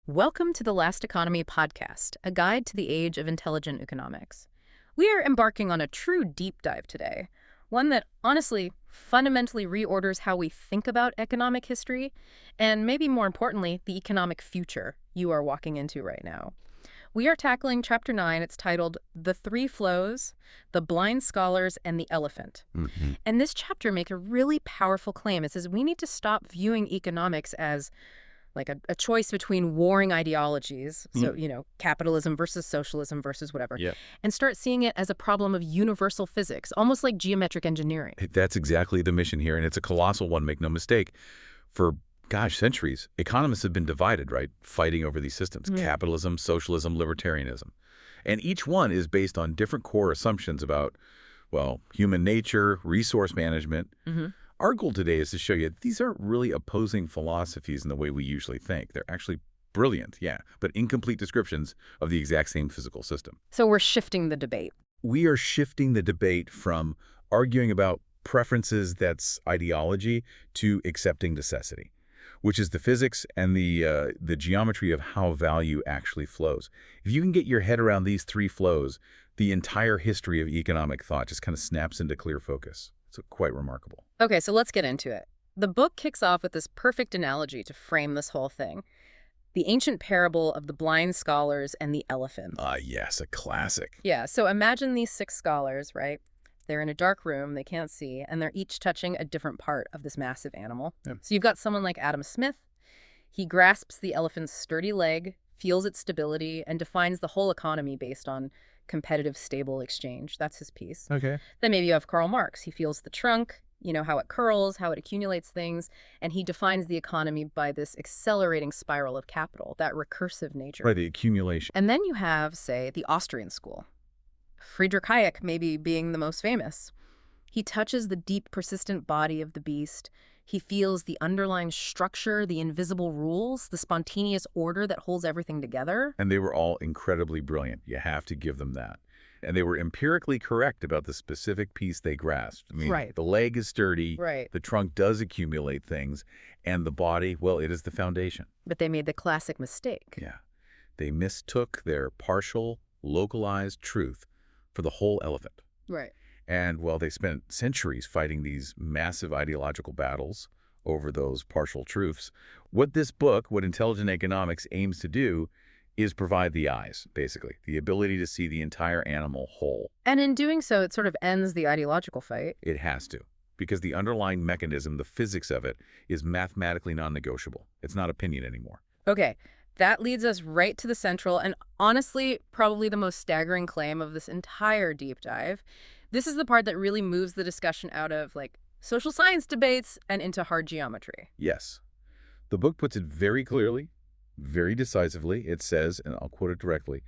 Welcome to the Last Economy podcast, a guide to the age of intelligent economics. We are embarking on a true deep dive today, one that honestly fundamentally reorders how we think about economic history, and maybe more importantly, the economic future you are walking into right now. We are tackling Chapter 9. It's titled The Three Flows, The Blind Scholars, and the Elephant. And this chapter makes a really powerful claim. It says we need to stop viewing economics as like a choice between warring ideologies, so, capitalism versus socialism versus whatever, Yeah, and start seeing it as a problem of universal physics, almost like geometric engineering. that's exactly the mission here, and it's a colossal one, make no mistake. For, centuries, economists have been divided, right? Fighting over these systems, capitalism, socialism, libertarianism. And each one is based on different core assumptions about, well, human nature, resource management. Our goal today is to show you these aren't really opposing philosophies in the way we usually think. They're actually brilliant, yeah, but incomplete descriptions of the exact same physical system. So we're shifting the debate. We are shifting the debate from arguing about preferences, that's ideology, to accepting necessity, which is the physics and the geometry of how value actually flows. If you can get your head around these three flows, the entire history of economic thought just kind of snaps into clear focus. It's quite remarkable. Okay, so let's get into it. The book kicks off with this perfect analogy to frame this whole thing. The ancient parable of the blind scholars and the elephant. Yes, a classic. Yeah, so imagine these six scholars, right? They're in a dark room, they can't see, and they're each touching a different part of this massive animal. Yep. So you've got someone like Adam Smith. He grasps the elephant's sturdy leg, feels its stability, and defines the whole economy based on competitive, stable exchange. That's his piece. Okay. Then maybe you have Karl Marx. He feels the trunk, how it curls, how it accumulates things, and he defines the economy by this accelerating spiral of capital, that recursive nature. Right, the accumulation. And then you have, say, the Austrian school. Friedrich Hayek maybe being the most famous. He touches the deep, persistent body of the beast. He feels the underlying structure, the invisible rules, the spontaneous order that holds everything together. And they were all incredibly brilliant. You have to give them that. And they were empirically correct about the specific piece they grasped. I mean, Right. the leg is sturdy, Right. the trunk does accumulate things, and the body, well, it is the foundation. But they made the classic mistake. Yeah. They mistook their partial, localized truth for the whole elephant. Right. And, well, they spent centuries fighting these massive ideological battles over those partial truths. What this book, what Intelligent Economics aims to do, is provide the eyes, basically, the ability to see the entire animal whole. And in doing so, it sort of ends the ideological fight. It has to, because the underlying mechanism, the physics of it, is mathematically non-negotiable. It's not opinion anymore. Okay, that leads us right to the central and honestly, probably the most staggering claim of this entire deep dive. This is the part that really moves the discussion out of, social science debates and into hard geometry. Yes. The book puts it very clearly, very decisively. It says, and I'll quote it directly,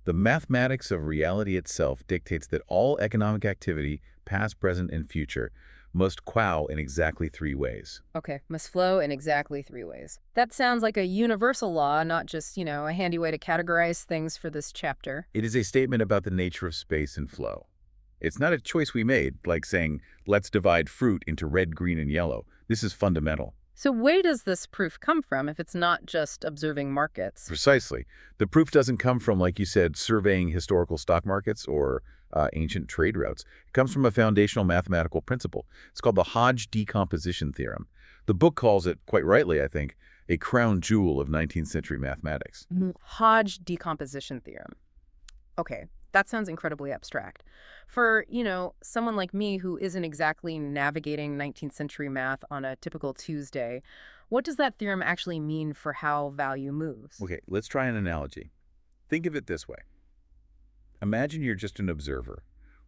"The mathematics of reality itself dictates that all economic activity, past, present, and future, must quow in exactly three ways." Okay, must flow in exactly three ways. That sounds like a universal law, not just, a handy way to categorize things for this chapter. It is a statement about the nature of space and flow. It's not a choice we made, like saying, let's divide fruit into red, green, and yellow. This is fundamental. So where does this proof come from if it's not just observing markets? Precisely. The proof doesn't come from, like you said, surveying historical stock markets or ancient trade routes. It comes from a foundational mathematical principle. It's called the Hodge decomposition theorem. The book calls it, quite rightly, I think, a crown jewel of 19th century mathematics. Hodge decomposition theorem. Okay, that sounds incredibly abstract. For, someone like me who isn't exactly navigating 19th century math on a typical Tuesday, what does that theorem actually mean for how value moves? Okay, let's try an analogy. Think of it this way. Imagine you're just an observer,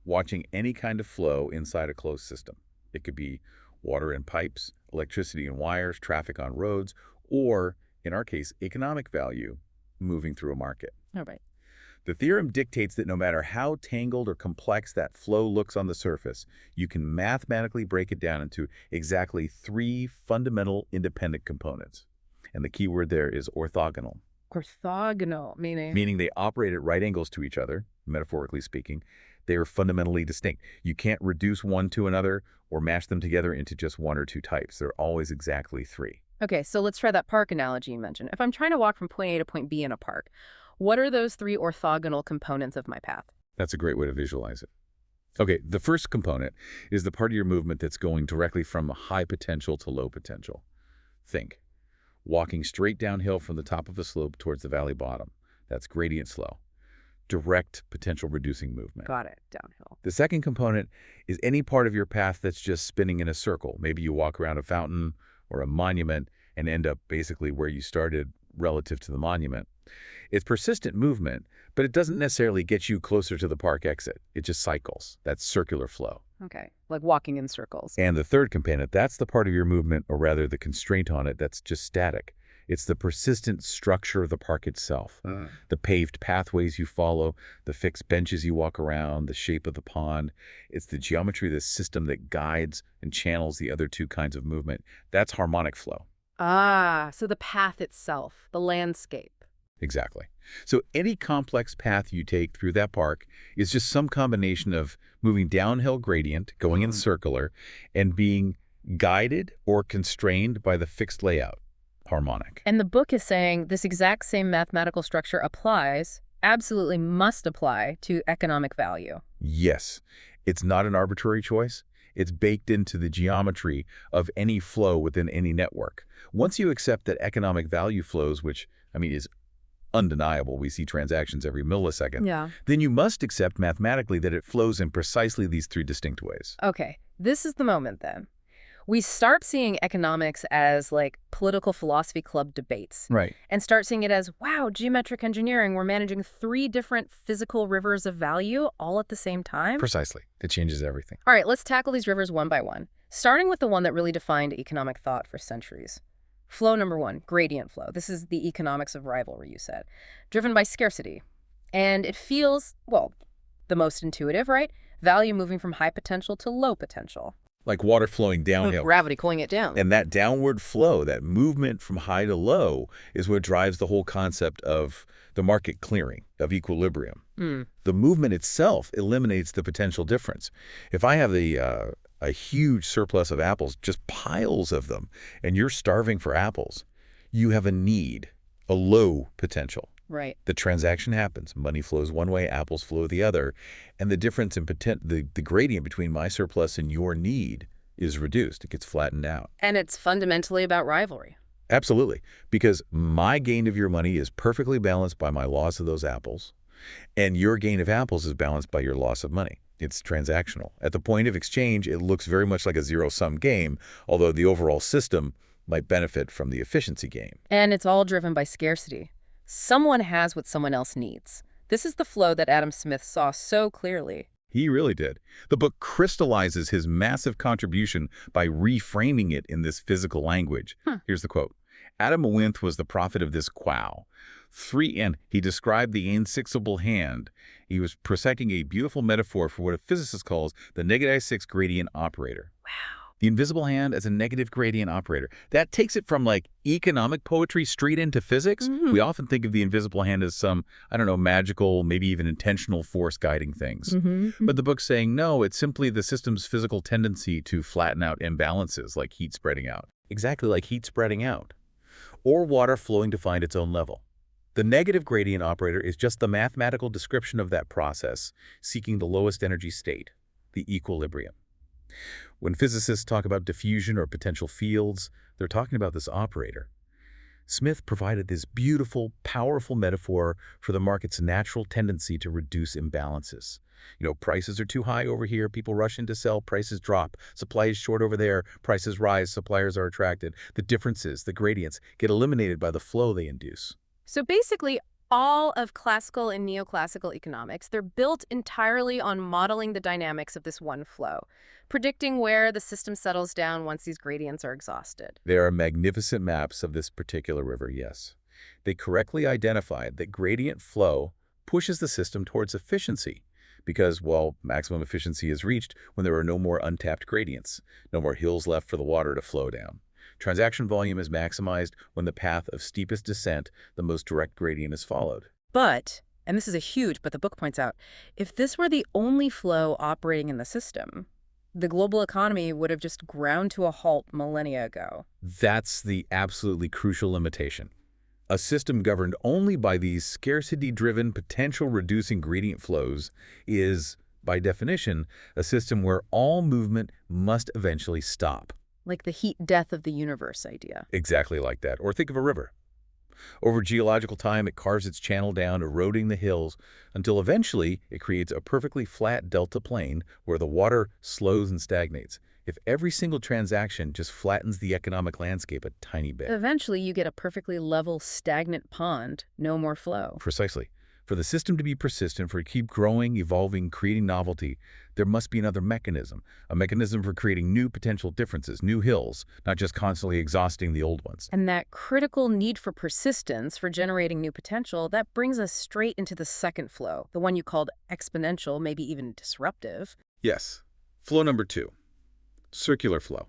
watching any kind of flow inside a closed system. It could be water in pipes, electricity in wires, traffic on roads, or, in our case, economic value moving through a market. All right. The theorem dictates that no matter how tangled or complex that flow looks on the surface, you can mathematically break it down into exactly three fundamental independent components. And the key word there is orthogonal. Orthogonal, meaning? Meaning they operate at right angles to each other, metaphorically speaking. They are fundamentally distinct. You can't reduce one to another or mash them together into just one or two types. They're always exactly three. Okay, so let's try that park analogy you mentioned. If I'm trying to walk from point A to point B in a park, what are those three orthogonal components of my path? That's a great way to visualize it. Okay, the first component is the part of your movement that's going directly from high potential to low potential. Think, walking straight downhill from the top of a slope towards the valley bottom. That's gradient slow. Direct potential reducing movement. Got it, downhill. The second component is any part of your path that's just spinning in a circle. Maybe you walk around a fountain or a monument and end up basically where you started relative to the monument. It's persistent movement, but it doesn't necessarily get you closer to the park exit. It just cycles. That's circular flow. Okay, like walking in circles. And the third component, that's the part of your movement, or rather the constraint on it, that's just static. It's the persistent structure of the park itself. The paved pathways you follow, the fixed benches you walk around, the shape of the pond. It's the geometry of the system that guides and channels the other two kinds of movement. That's harmonic flow. Ah, so the path itself, the landscape. Exactly. So any complex path you take through that park is just some combination of moving downhill gradient, going in circular, and being guided or constrained by the fixed layout, harmonic. And the book is saying this exact same mathematical structure applies, absolutely must apply, to economic value. Yes, it's not an arbitrary choice. It's baked into the geometry of any flow within any network. Once you accept that economic value flows, which, is undeniable, we see transactions every millisecond, Yeah. then you must accept mathematically that it flows in precisely these three distinct ways. Okay, this is the moment then. We start seeing economics as like political philosophy club debates. Right. And start seeing it as, wow, geometric engineering, we're managing three different physical rivers of value all at the same time. Precisely. It changes everything. All right, let's tackle these rivers one by one, starting with the one that really defined economic thought for centuries. Flow number one, gradient flow. This is the economics of rivalry, you said, driven by scarcity. And it feels, well, the most intuitive, right? Value moving from high potential to low potential. Like water flowing downhill. Gravity pulling it down. And that downward flow, that movement from high to low, is what drives the whole concept of the market clearing, of equilibrium. The movement itself eliminates the potential difference. If I have a huge surplus of apples, just piles of them, and you're starving for apples, you have a need, a low potential. Right. The transaction happens. Money flows one way, apples flow the other. And the difference in the gradient between my surplus and your need is reduced. It gets flattened out. And it's fundamentally about rivalry. Absolutely. Because my gain of your money is perfectly balanced by my loss of those apples, and your gain of apples is balanced by your loss of money. It's transactional. At the point of exchange, it looks very much like a zero-sum game, although the overall system might benefit from the efficiency gain. And it's all driven by scarcity. Someone has what someone else needs. This is the flow that Adam Smith saw so clearly. He really did. The book crystallizes his massive contribution by reframing it in this physical language. Here's the quote. Adam Smith was the prophet of this quow. And he described the insixable hand. He was presenting a beautiful metaphor for what a physicist calls the -6 gradient operator. Wow. The invisible hand as a negative gradient operator. That takes it from like economic poetry straight into physics. We often think of the invisible hand as some, magical, maybe even intentional force guiding things. But the book's saying, no, it's simply the system's physical tendency to flatten out imbalances like heat spreading out. Exactly like heat spreading out. Or water flowing to find its own level. The negative gradient operator is just the mathematical description of that process, seeking the lowest energy state, the equilibrium. When physicists talk about diffusion or potential fields, they're talking about this operator. Smith provided this beautiful, powerful metaphor for the market's natural tendency to reduce imbalances. Prices are too high over here, people rush in to sell, prices drop. Supply is short over there, prices rise, suppliers are attracted. The differences, the gradients, get eliminated by the flow they induce. So basically, all of classical and neoclassical economics, they're built entirely on modeling the dynamics of this one flow, predicting where the system settles down once these gradients are exhausted. There are magnificent maps of this particular river, yes. They correctly identified that gradient flow pushes the system towards efficiency because, maximum efficiency is reached when there are no more untapped gradients, no more hills left for the water to flow down. Transaction volume is maximized when the path of steepest descent, the most direct gradient, is followed. But, and this is a huge, but the book points out, if this were the only flow operating in the system, The global economy would have just ground to a halt millennia ago. That's the absolutely crucial limitation. A system governed only by these scarcity-driven, potential-reducing gradient flows is, by definition, a system where all movement must eventually stop. Like the heat death of the universe idea. Exactly like that. Or think of a river. Over geological time, it carves its channel down, eroding the hills, until eventually it creates a perfectly flat delta plain where the water slows and stagnates. If every single transaction just flattens the economic landscape a tiny bit. Eventually, you get a perfectly level, stagnant pond, no more flow. Precisely. For the system to be persistent, for it to keep growing, evolving, creating novelty, there must be another mechanism, a mechanism for creating new potential differences, new hills, not just constantly exhausting the old ones. And that critical need for persistence for generating new potential, that brings us straight into the second flow, the one you called exponential, maybe even disruptive. Yes. Flow number 2, circular flow.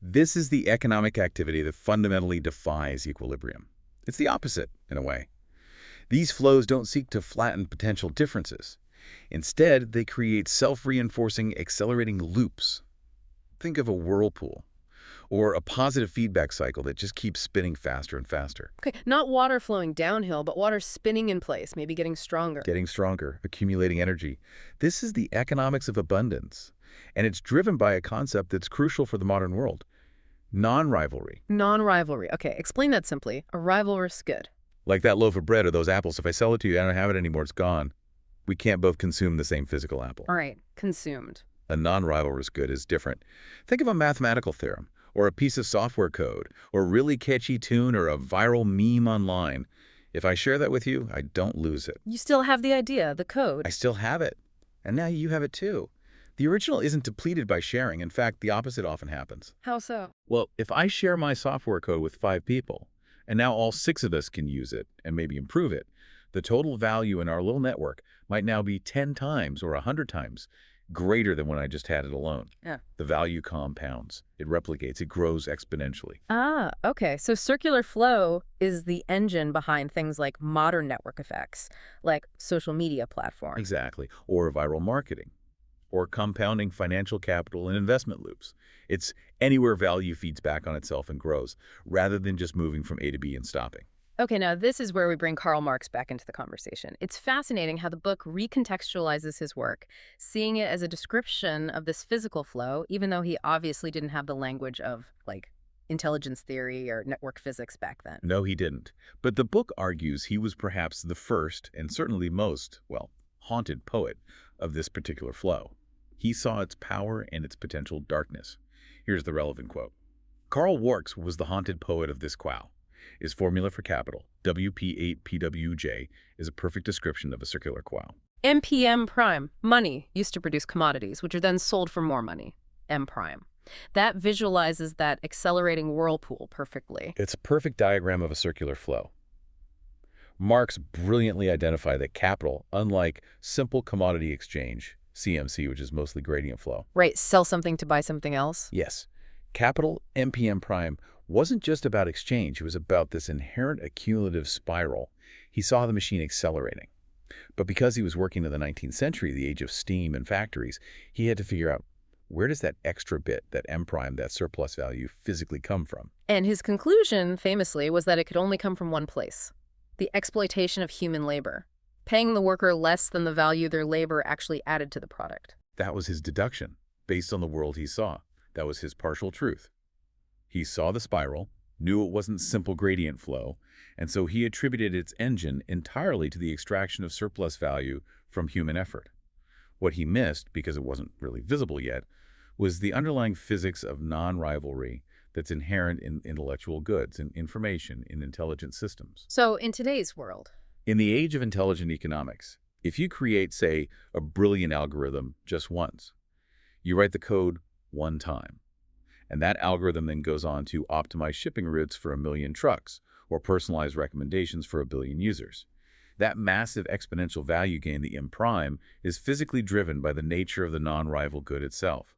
This is the economic activity that fundamentally defies equilibrium. It's the opposite, in a way. These flows don't seek to flatten potential differences. Instead, they create self-reinforcing, accelerating loops. Think of a whirlpool, or a positive feedback cycle that just keeps spinning faster and faster. Okay, not water flowing downhill, but water spinning in place, maybe getting stronger. Getting stronger, accumulating energy. This is the economics of abundance, and it's driven by a concept that's crucial for the modern world: non-rivalry. Non-rivalry. Okay, explain that simply. A rivalrous good. Like that loaf of bread or those apples. If I sell it to you, I don't have it anymore, it's gone. We can't both consume the same physical apple. All right, consumed. A non-rivalrous good is different. Think of a mathematical theorem, or a piece of software code, or a really catchy tune, or a viral meme online. If I share that with you, I don't lose it. You still have the idea, the code. I still have it. And now you have it too. The original isn't depleted by sharing. In fact, the opposite often happens. How so? Well, if I share my software code with 5 people, and now all 6 of us can use it and maybe improve it, the total value in our little network might now be 10 times or 100 times greater than when I just had it alone. Yeah. The value compounds. It replicates. It grows exponentially. Ah, okay. So circular flow is the engine behind things like modern network effects, like social media platforms. Exactly. Or viral marketing. Or compounding financial capital and investment loops. It's anywhere value feeds back on itself and grows, rather than just moving from A to B and stopping. Okay, now this is where we bring Karl Marx back into the conversation. It's fascinating how the book recontextualizes his work, seeing it as a description of this physical flow, even though he obviously didn't have the language of, like, intelligence theory or network physics back then. No, he didn't. But the book argues he was perhaps the first, and certainly most, well, haunted poet of this particular flow. He saw its power and its potential darkness. Here's the relevant quote. Karl Marx was the haunted poet of this quo. His formula for capital, WP8PWJ, is a perfect description of a circular quo. MPM prime, money, used to produce commodities, which are then sold for more money. M prime. That visualizes that accelerating whirlpool perfectly. It's a perfect diagram of a circular flow. Marx brilliantly identified that capital, unlike simple commodity exchange, CMC, which is mostly gradient flow. Right, sell something to buy something else? Yes. Capital, MPM prime, wasn't just about exchange. It was about this inherent accumulative spiral. He saw the machine accelerating. But because he was working in the 19th century, the age of steam and factories, he had to figure out, where does that extra bit, that M prime, that surplus value, physically come from? And his conclusion, famously, was that it could only come from one place: the exploitation of human labor, paying the worker less than the value their labor actually added to the product. That was his deduction, based on the world he saw. That was his partial truth. He saw the spiral, knew it wasn't simple gradient flow, and so he attributed its engine entirely to the extraction of surplus value from human effort. What he missed, because it wasn't really visible yet, was the underlying physics of non-rivalry that's inherent in intellectual goods, in information, in intelligent systems. So in today's world, In the age of intelligent economics, if you create, say, a brilliant algorithm just once, you write the code one time, and that algorithm then goes on to optimize shipping routes for 1 million trucks or personalize recommendations for 1 billion users. That massive exponential value gain, the M prime, is physically driven by the nature of the non-rival good itself.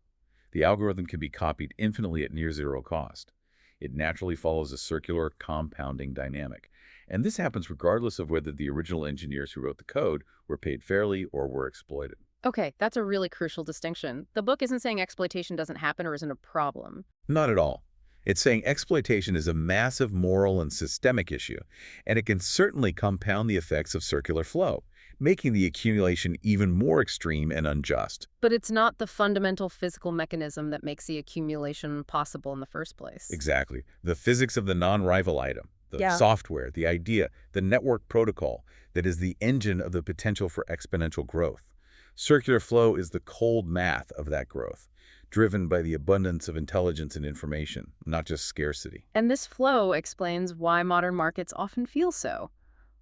The algorithm can be copied infinitely at near zero cost. It naturally follows a circular compounding dynamic. And this happens regardless of whether the original engineers who wrote the code were paid fairly or were exploited. Okay, that's a really crucial distinction. The book isn't saying exploitation doesn't happen or isn't a problem. Not at all. It's saying exploitation is a massive moral and systemic issue, and it can certainly compound the effects of circular flow, making the accumulation even more extreme and unjust. But it's not the fundamental physical mechanism that makes the accumulation possible in the first place. Exactly. The physics of the non-rival item, the Yeah. software, the idea, the network protocol that is the engine of the potential for exponential growth. Circular flow is the cold math of that growth, driven by the abundance of intelligence and information, not just scarcity. And this flow explains why modern markets often feel so.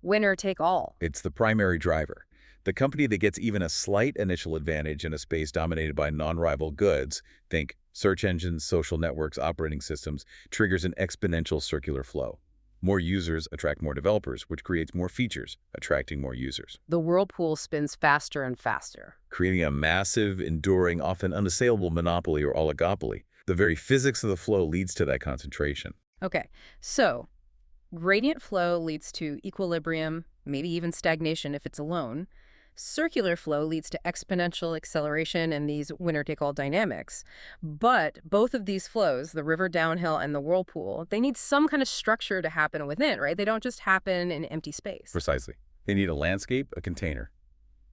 Winner take all. It's the primary driver. The company that gets even a slight initial advantage in a space dominated by non-rival goods, think search engines, social networks, operating systems, triggers an exponential circular flow. More users attract more developers, which creates more features, attracting more users, The whirlpool spins faster and faster. creating a massive, enduring, often unassailable monopoly or oligopoly. The very physics of the flow leads to that concentration. Okay, so gradient flow leads to equilibrium, maybe even stagnation if it's alone. Circular flow leads to exponential acceleration and these winner-take-all dynamics. But both of these flows, the river downhill and the whirlpool, they need some kind of structure to happen within, right? They don't just happen in empty space. Precisely. They need a landscape, a container.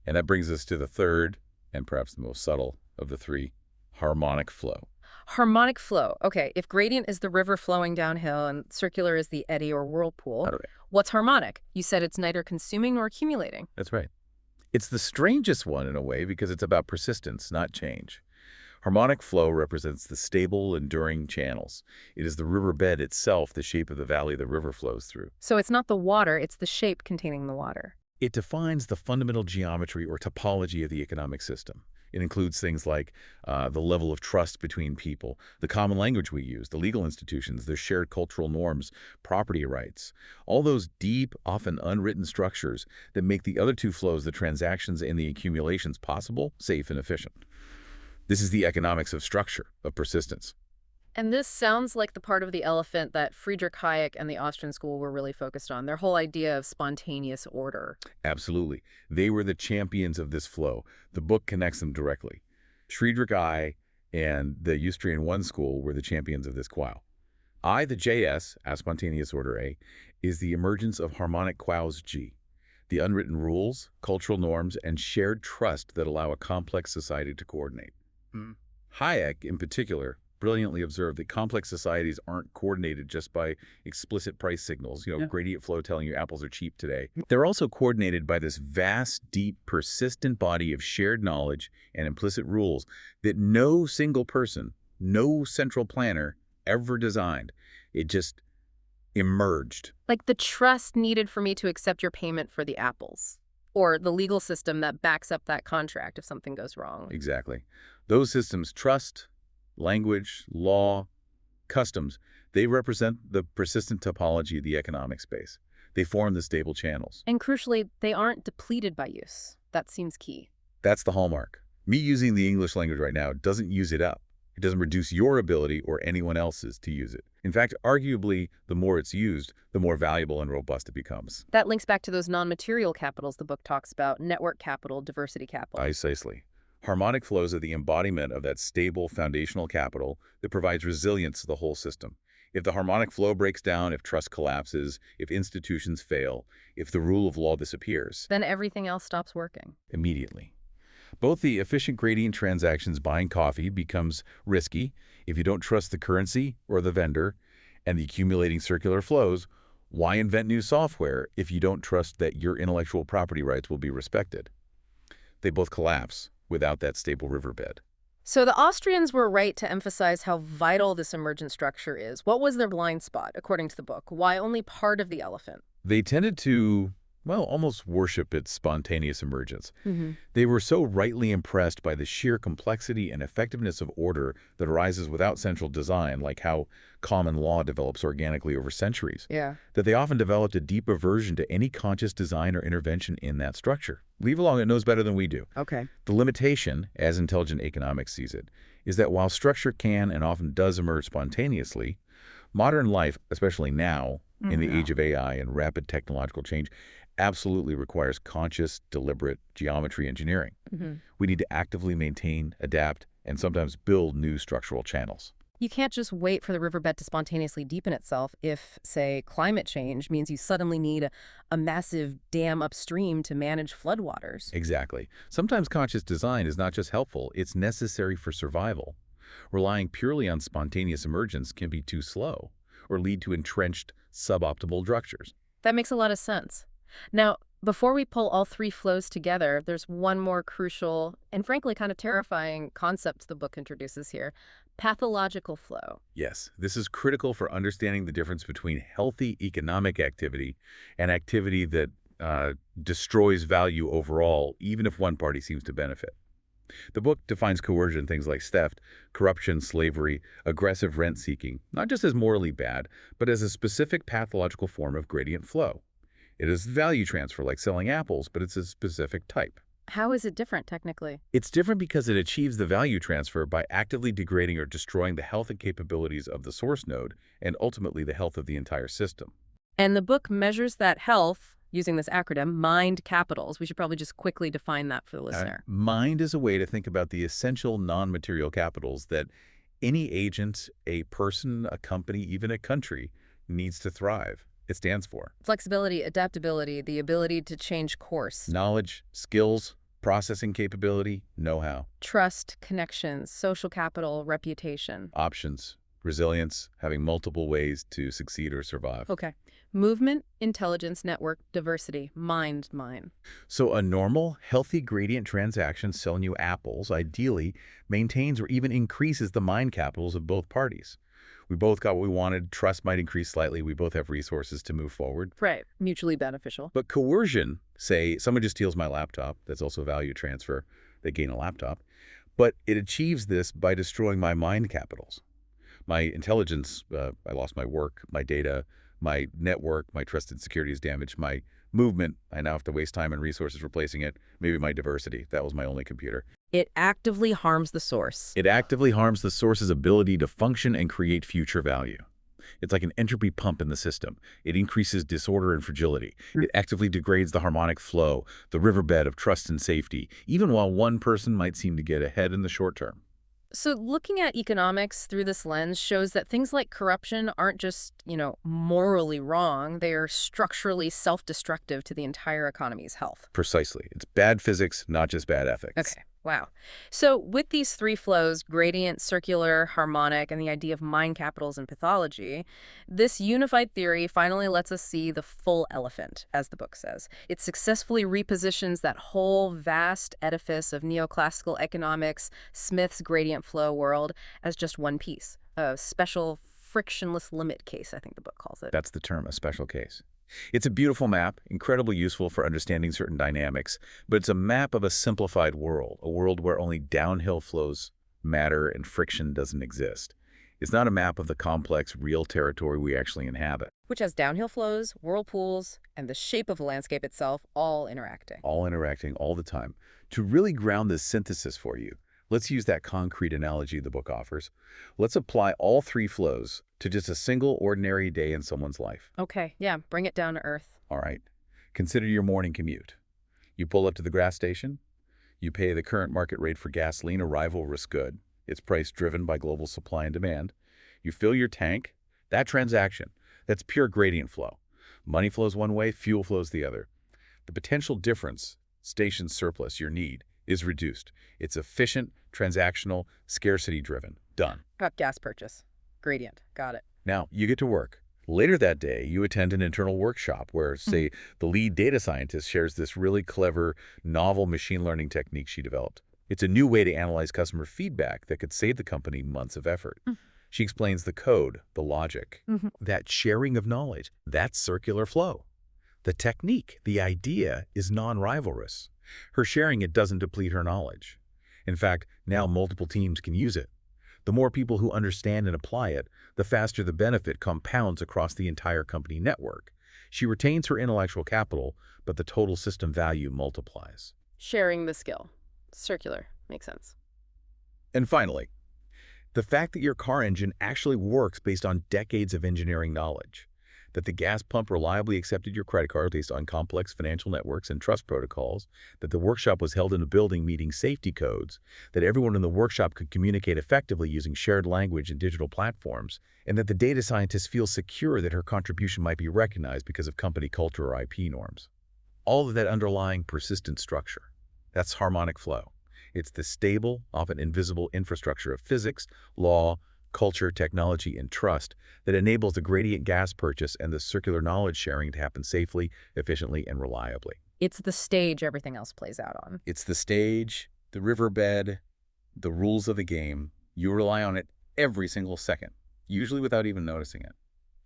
And that brings us to the third, and perhaps the most subtle of the three, harmonic flow. Harmonic flow. Okay, if gradient is the river flowing downhill and circular is the eddy or whirlpool, All right. what's harmonic? You said it's neither consuming nor accumulating. That's right. It's the strangest one in a way because it's about persistence, not change. Harmonic flow represents the stable, enduring channels. It is the riverbed itself, the shape of the valley the river flows through. So it's not the water, it's the shape containing the water. It defines the fundamental geometry or topology of the economic system. It includes things like the level of trust between people, the common language we use, the legal institutions, the shared cultural norms, property rights, all those deep, often unwritten structures that make the other two flows, the transactions and the accumulations, possible, safe, and efficient. This is the economics of structure, of persistence. And this sounds like the part of the elephant that Friedrich Hayek and the Austrian school were really focused on, their whole idea of spontaneous order. Absolutely. They were the champions of this flow. The book connects them directly. Friedrich I and the Austrian One school were the champions of this qual. I, the JS, as spontaneous order A, is the emergence of harmonic quals G, the unwritten rules, cultural norms, and shared trust that allow a complex society to coordinate. Hayek, in particular, brilliantly observed that complex societies aren't coordinated just by explicit price signals, gradient flow telling you apples are cheap today. They're also coordinated by this vast, deep, persistent body of shared knowledge and implicit rules that no single person, no central planner ever designed. It just emerged. Like the trust needed for me to accept your payment for the apples, or the legal system that backs up that contract if something goes wrong. Exactly. Those systems, trust, language, law, customs, they represent the persistent topology of the economic space. They form the stable channels. And crucially, they aren't depleted by use. That seems key. That's the hallmark. Me using the English language right now doesn't use it up. It doesn't reduce your ability or anyone else's to use it. In fact, arguably, the more it's used, the more valuable and robust it becomes. That links back to those non-material capitals the book talks about, network capital, diversity capital. Precisely. Harmonic flows are the embodiment of that stable foundational capital that provides resilience to the whole system. If the harmonic flow breaks down, if trust collapses, if institutions fail, if the rule of law disappears, Then everything else stops working. immediately. Both the efficient gradient transactions buying coffee becomes risky if you don't trust the currency or the vendor, and the accumulating circular flows, why invent new software if you don't trust that your intellectual property rights will be respected? They both collapse without that stable riverbed. So the Austrians were right to emphasize how vital this emergent structure is. What was their blind spot, according to the book? Why only part of the elephant? They tended to, well, almost worship its spontaneous emergence. They were so rightly impressed by the sheer complexity and effectiveness of order that arises without central design, like how common law develops organically over centuries, Yeah. that they often developed a deep aversion to any conscious design or intervention in that structure. Leave alone, it knows better than we do. Okay. The limitation, as intelligent economics sees it, is that while structure can and often does emerge spontaneously, modern life, especially now, in the No. age of AI and rapid technological change absolutely requires conscious, deliberate geometry engineering. Hmm. We need to actively maintain, adapt, and sometimes build new structural channels. You can't just wait for the riverbed to spontaneously deepen itself if, say, climate change means you suddenly need a massive dam upstream to manage floodwaters. Exactly. Sometimes conscious design is not just helpful, it's necessary for survival. Relying purely on spontaneous emergence can be too slow or lead to entrenched, suboptimal structures. That makes a lot of sense. Now, before we pull all three flows together, there's one more crucial and frankly kind of terrifying concept the book introduces here: pathological flow. Yes, this is critical for understanding the difference between healthy economic activity and activity that destroys value overall, even if one party seems to benefit. The book defines coercion, things like theft, corruption, slavery, aggressive rent-seeking, not just as morally bad, but as a specific pathological form of gradient flow. It is value transfer, like selling apples, but it's a specific type. How is it different technically? It's different because it achieves the value transfer by actively degrading or destroying the health and capabilities of the source node and ultimately the health of the entire system. And the book measures that health using this acronym, mind capitals. We should probably just quickly define that for the listener. Mind is a way to think about the essential non-material capitals that any agent, a person, a company, even a country needs to thrive. It stands for Flexibility, adaptability, the ability to change course. knowledge, skills, processing capability, know-how, Trust, connections, social capital, reputation. options, resilience, having multiple ways to succeed or survive. Okay. Movement, intelligence, network, diversity, mind. So a normal, healthy gradient transaction selling you apples ideally maintains or even increases the mind capitals of both parties. We both got what we wanted. Trust might increase slightly. We both have resources to move forward. Right. Mutually beneficial. But coercion, say someone just steals my laptop, that's also value transfer. They gain a laptop. But it achieves this by destroying my mind capitals. My intelligence, I lost my work, my data, my network, my trust and security is damaged. My movement, I now have to waste time and resources replacing it. Maybe my diversity, that was my only computer. It actively harms the source. It actively harms the source's ability to function and create future value. It's like an entropy pump in the system. It increases disorder and fragility. It actively degrades the harmonic flow, the riverbed of trust and safety, even while one person might seem to get ahead in the short term. So looking at economics through this lens shows that things like corruption aren't just, morally wrong. They are structurally self-destructive to the entire economy's health. Precisely. It's bad physics, not just bad ethics. Okay. Wow. So with these three flows, gradient, circular, harmonic, and the idea of mind capitals and pathology, this unified theory finally lets us see the full elephant, as the book says. It successfully repositions that whole vast edifice of neoclassical economics, Smith's gradient flow world, as just one piece, a special frictionless limit case, I think the book calls it. That's the term, a special case. It's a beautiful map, incredibly useful for understanding certain dynamics, but it's a map of a simplified world, a world where only downhill flows matter and friction doesn't exist. It's not a map of the complex, real territory we actually inhabit. Which has downhill flows, whirlpools, and the shape of the landscape itself all interacting. All interacting all the time. To really ground this synthesis for you, let's use that concrete analogy the book offers. Let's apply all three flows to just a single ordinary day in someone's life. Okay, yeah, bring it down to earth. All right. Consider your morning commute. You pull up to the gas station. You pay the current market rate for gasoline, a rivalrous good. It's price driven by global supply and demand. You fill your tank. That transaction, that's pure gradient flow. Money flows one way, fuel flows the other. The potential difference, station surplus, your need, is reduced. It's efficient, transactional, scarcity-driven. Done. Got gas purchase. Gradient. Got it. Now, you get to work. Later that day, you attend an internal workshop where, say, the lead data scientist shares this really clever, novel machine learning technique she developed. It's a new way to analyze customer feedback that could save the company months of effort. She explains the code, the logic, that sharing of knowledge, that circular flow. The technique, the idea, is non-rivalrous. Her sharing it doesn't deplete her knowledge. In fact, now multiple teams can use it. The more people who understand and apply it, the faster the benefit compounds across the entire company network. She retains her intellectual capital, but the total system value multiplies. Sharing the skill. Circular. Makes sense. And finally, the fact that your car engine actually works based on decades of engineering knowledge. that the gas pump reliably accepted your credit card based on complex financial networks and trust protocols, that the workshop was held in a building meeting safety codes, that everyone in the workshop could communicate effectively using shared language and digital platforms, and that the data scientist feels secure that her contribution might be recognized because of company culture or IP norms. All of that underlying persistent structure. That's harmonic flow. It's the stable, often invisible infrastructure of physics, law, culture, technology, and trust that enables the gradient gas purchase and the circular knowledge sharing to happen safely, efficiently, and reliably. It's the stage everything else plays out on. It's the stage, the riverbed, the rules of the game. You rely on it every single second, usually without even noticing it,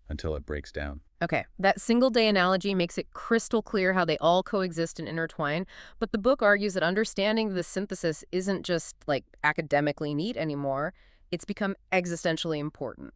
until it breaks down. Okay, that single-day analogy makes it crystal clear how they all coexist and intertwine, but the book argues that understanding the synthesis isn't just, like, academically neat anymore. It's become existentially important.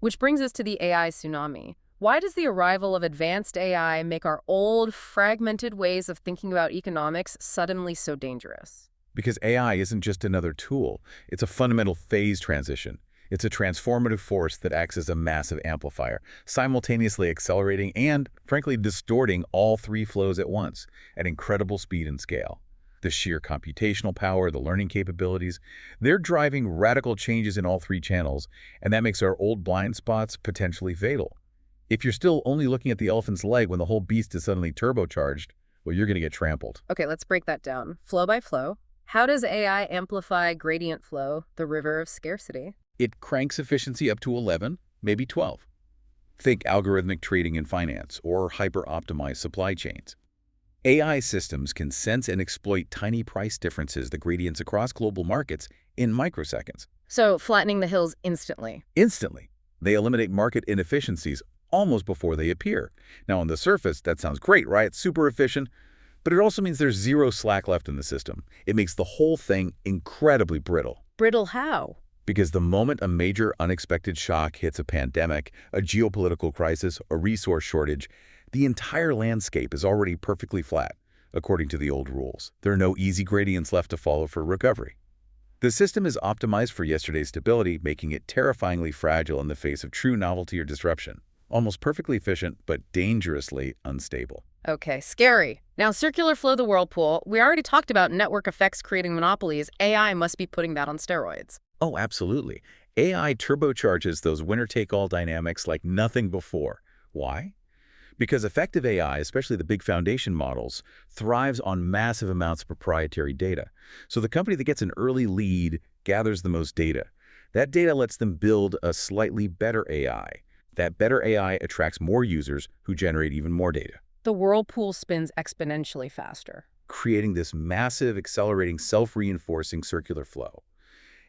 Which brings us to the AI tsunami. Why does the arrival of advanced AI make our old, fragmented ways of thinking about economics suddenly so dangerous? Because AI isn't just another tool. It's a fundamental phase transition. It's a transformative force that acts as a massive amplifier, simultaneously accelerating and, frankly, distorting all three flows at once at incredible speed and scale. The sheer computational power, the learning capabilities, they're driving radical changes in all three channels, and that makes our old blind spots potentially fatal. If you're still only looking at the elephant's leg when the whole beast is suddenly turbocharged, well, you're going to get trampled. Okay, let's break that down. Flow by flow. How does AI amplify gradient flow, the river of scarcity? It cranks efficiency up to 11, maybe 12. Think algorithmic trading in finance or hyper-optimized supply chains. AI systems can sense and exploit tiny price differences, the gradients across global markets, in microseconds. So, flattening the hills instantly. Instantly, they eliminate market inefficiencies almost before they appear. Now, on the surface, that sounds great, right? It's super efficient, but it also means there's zero slack left in the system. It makes the whole thing incredibly brittle. Brittle how? Because the moment a major unexpected shock hits a pandemic, a geopolitical crisis, a resource shortage, the entire landscape is already perfectly flat, according to the old rules. There are no easy gradients left to follow for recovery. The system is optimized for yesterday's stability, making it terrifyingly fragile in the face of true novelty or disruption. Almost perfectly efficient, but dangerously unstable. Okay, scary. Now, circular flow the whirlpool. We already talked about network effects creating monopolies. AI must be putting that on steroids. Oh, absolutely. AI turbocharges those winner-take-all dynamics like nothing before. Why? Because effective AI, especially the big foundation models, thrives on massive amounts of proprietary data. So the company that gets an early lead gathers the most data. That data lets them build a slightly better AI. That better AI attracts more users who generate even more data, The whirlpool spins exponentially faster. creating this massive, accelerating, self-reinforcing circular flow.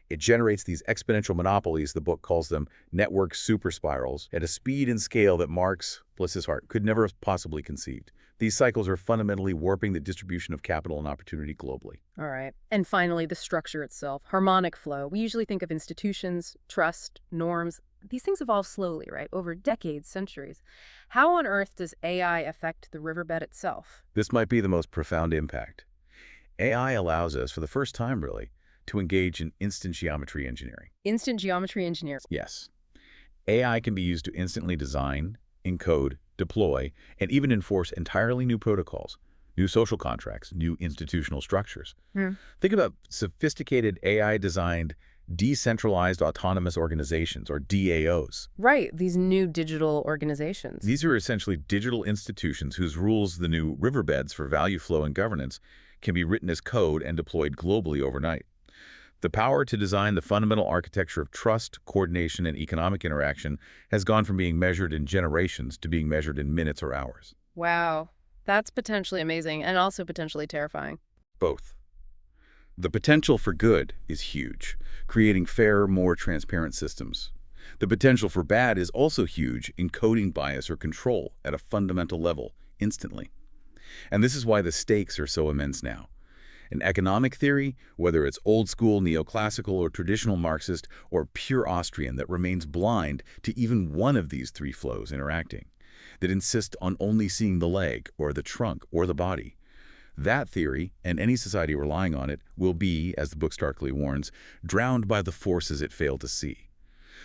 It generates these exponential monopolies, the book calls them network superspirals, at a speed and scale that Marx, bless his heart, could never have possibly conceived. These cycles are fundamentally warping the distribution of capital and opportunity globally. All right. And finally, the structure itself. Harmonic flow. We usually think of institutions, trust, norms. These things evolve slowly, right? Over decades, centuries. How on earth does AI affect the riverbed itself? This might be the most profound impact. AI allows us, for the first time really, to engage in instant geometry engineering. Instant geometry engineering. Yes. AI can be used to instantly design, encode, deploy, and even enforce entirely new protocols, new social contracts, new institutional structures. Think about sophisticated AI-designed decentralized autonomous organizations, or DAOs. Right, these new digital organizations. These are essentially digital institutions whose rules, the new riverbeds for value flow and governance, can be written as code and deployed globally overnight. The power to design the fundamental architecture of trust, coordination, and economic interaction has gone from being measured in generations to being measured in minutes or hours. Wow, that's potentially amazing and also potentially terrifying. Both. The potential for good is huge, creating fairer, more transparent systems. The potential for bad is also huge, encoding bias or control at a fundamental level, instantly. And this is why the stakes are so immense now. In economic theory, whether it's old school neoclassical or traditional Marxist or pure Austrian that remains blind to even one of these three flows interacting, that insist on only seeing the leg or the trunk or the body, that theory, and any society relying on it, will be, as the book starkly warns, drowned by the forces it failed to see.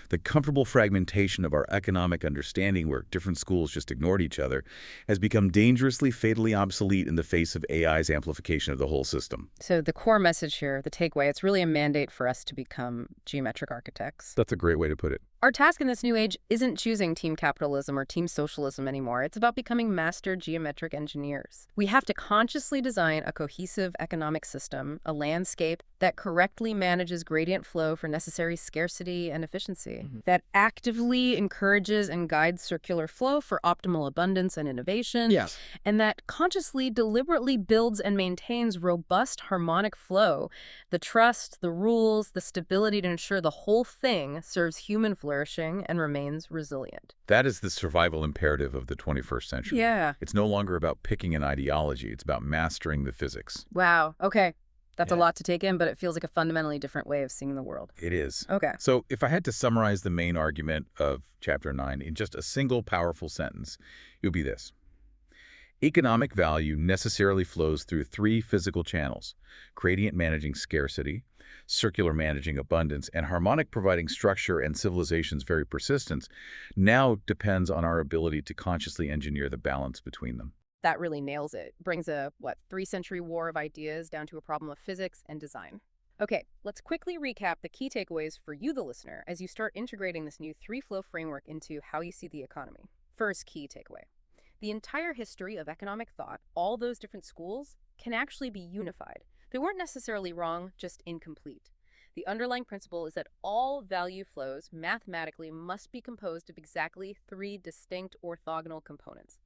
The comfortable fragmentation of our economic understanding, where different schools just ignored each other, has become dangerously, fatally obsolete in the face of AI's amplification of the whole system. So the core message here, the takeaway, it's really a mandate for us to become geometric architects. That's a great way to put it. Our task in this new age isn't choosing team capitalism or team socialism anymore. It's about becoming master geometric engineers. We have to consciously design a cohesive economic system, a landscape that correctly manages gradient flow for necessary scarcity and efficiency, that actively encourages and guides circular flow for optimal abundance and innovation, Yes. and that consciously, deliberately builds and maintains robust harmonic flow, the trust, the rules, the stability to ensure the whole thing serves human flourishing and remains resilient. That is the survival imperative of the 21st century. Yeah. It's no longer about picking an ideology. It's about mastering the physics. Wow. Okay. That's a Yeah. lot to take in, but it feels like a fundamentally different way of seeing the world. It is. Okay. So if I had to summarize the main argument of Chapter 9 in just a single powerful sentence, it would be this. Economic value necessarily flows through three physical channels: gradient managing scarcity, circular managing abundance, and harmonic providing structure and civilization's very persistence now depends on our ability to consciously engineer the balance between them. That really nails it. Brings a, 3-century war of ideas down to a problem of physics and design. Okay, let's quickly recap the key takeaways for you, the listener, as you start integrating this new three-flow framework into how you see the economy. First key takeaway. The entire history of economic thought, all those different schools, can actually be unified. They weren't necessarily wrong, just incomplete. The underlying principle is that all value flows mathematically must be composed of exactly three distinct orthogonal components: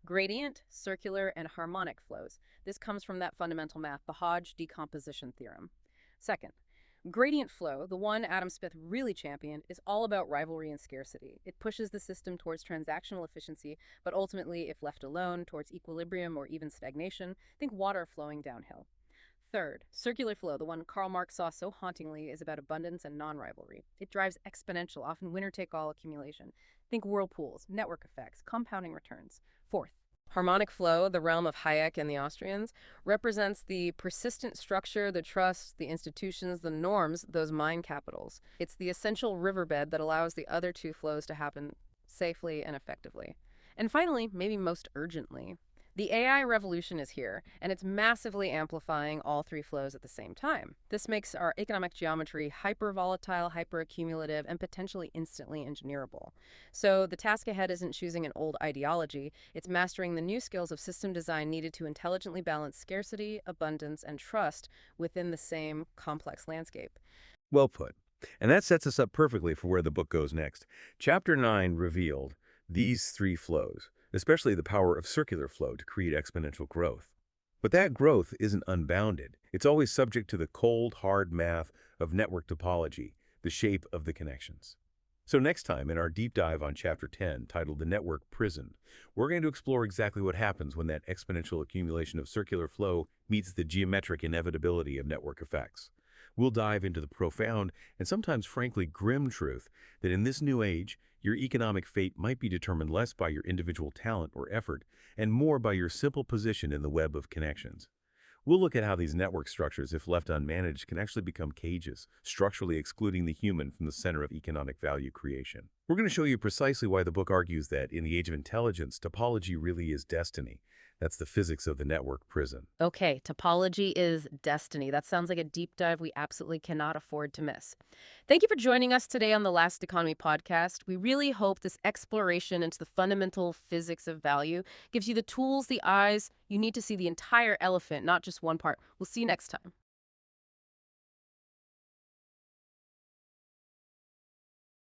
gradient, circular, and harmonic flows. This comes from that fundamental math, the Hodge decomposition theorem. Second, gradient flow, the one Adam Smith really championed, is all about rivalry and scarcity. It pushes the system towards transactional efficiency, but ultimately, if left alone, towards equilibrium or even stagnation. Think water flowing downhill. Third, circular flow, the one Karl Marx saw so hauntingly, is about abundance and non-rivalry. It drives exponential, often winner-take-all accumulation. Think whirlpools, network effects, compounding returns. Fourth, harmonic flow, the realm of Hayek and the Austrians, represents the persistent structure, the trust, the institutions, the norms, those mind capitals. It's the essential riverbed that allows the other two flows to happen safely and effectively. And finally, maybe most urgently, the AI revolution is here, and it's massively amplifying all three flows at the same time. This makes our economic geometry hyper-volatile, hyper-accumulative, and potentially instantly engineerable. So the task ahead isn't choosing an old ideology, it's mastering the new skills of system design needed to intelligently balance scarcity, abundance, and trust within the same complex landscape. Well put. And that sets us up perfectly for where the book goes next. Chapter 9 revealed these three flows, especially the power of circular flow to create exponential growth. But that growth isn't unbounded. It's always subject to the cold, hard math of network topology, the shape of the connections. So next time, in our deep dive on Chapter 10, titled The Network Prison, we're going to explore exactly what happens when that exponential accumulation of circular flow meets the geometric inevitability of network effects. We'll dive into the profound and sometimes frankly grim truth that in this new age, your economic fate might be determined less by your individual talent or effort and more by your simple position in the web of connections. We'll look at how these network structures, if left unmanaged, can actually become cages, structurally excluding the human from the center of economic value creation. We're going to show you precisely why the book argues that, in the age of intelligence, topology really is destiny. That's the physics of the network prison. Okay, topology is destiny. That sounds like a deep dive we absolutely cannot afford to miss. Thank you for joining us today on the Last Economy podcast. We really hope this exploration into the fundamental physics of value gives you the tools, the eyes you need to see the entire elephant, not just one part. We'll see you next time.